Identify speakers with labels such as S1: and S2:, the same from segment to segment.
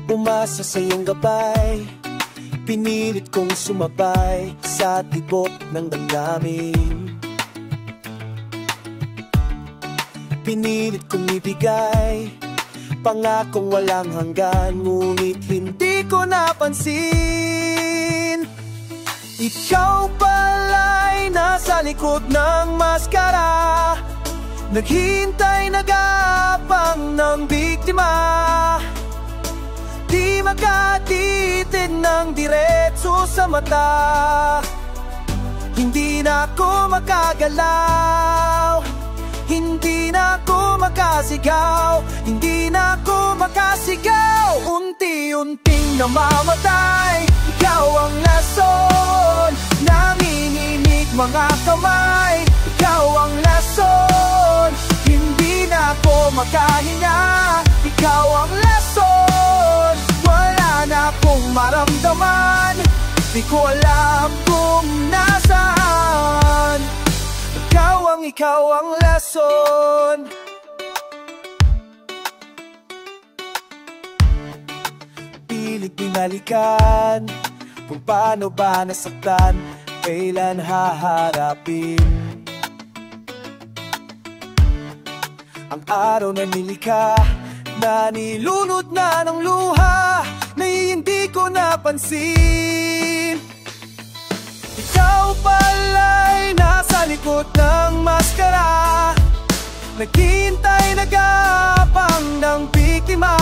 S1: umasa sa iyong gabay. Pinilit kong sumabay sa tibok ng damdamin. Pinilit kong ibigay pangakong walang hanggan, ngunit hindi ko napansin. Ikaw pala'y nasa likod ng maskara, naghihintay, nag-aabang ng biktima. Di makatitig ng diretso sa mata. Hindi na ako makagalaw, hindi na ako makasigaw, hindi na ako makasigaw. Unti-unting namamatay, ikaw ang lason. Nanginginig mga kamay, ikaw ang lason. Hindi na ako makahinga, ikaw ang lason. Wala na akong maramdaman, di ko alam kung nasaan. Ikaw ang lason. Pilit binalikan kung paano ba nasaktan, kailan haharapin ang araw na nilikha, na nilunod na ng luha, na hindi ko napansin. Ikaw pala'y nasa likod ng maskara, naghihintay, nag-aabang ng biktima.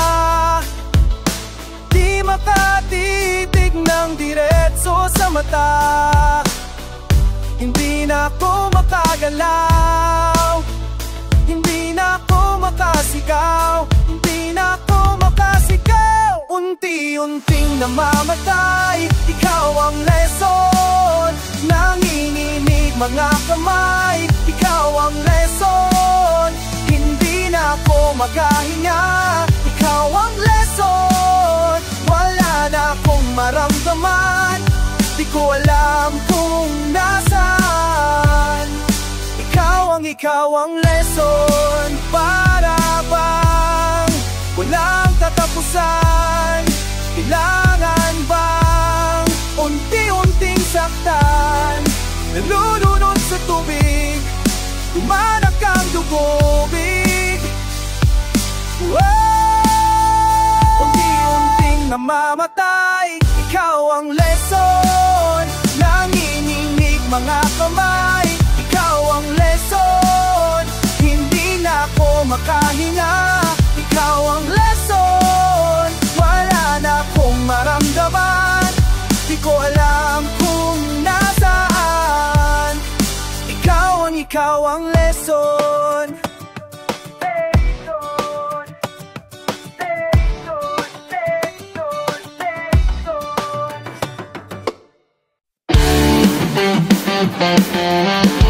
S1: Di makatitig ng diretso sa mata. Hindi na ako makagalaw, hindi na ako makasigaw, hindi na ako makasigaw. Unti-unting namamatay, ikaw ang leson. Nanginginig mga kamay, ikaw ang leson. Hindi na ako makahinga, ikaw ang leson. Wala na akong maramdaman, di ko alam kung nasaan. Ikaw ang leson. Para bang walang katapusan? Kailangan bang unti-unting saktan? Nalulunod sa tubig, lumanak ang dugubig. Unti-unting namamatay, ikaw ang leson. Nanginginig mga kamay, ikaw ang leson. Hindi na ako makahinga, ikaw ang leson. Wala na akong maramdaman, di ko alam kung nasaan. Ikaw ang leson. Leson.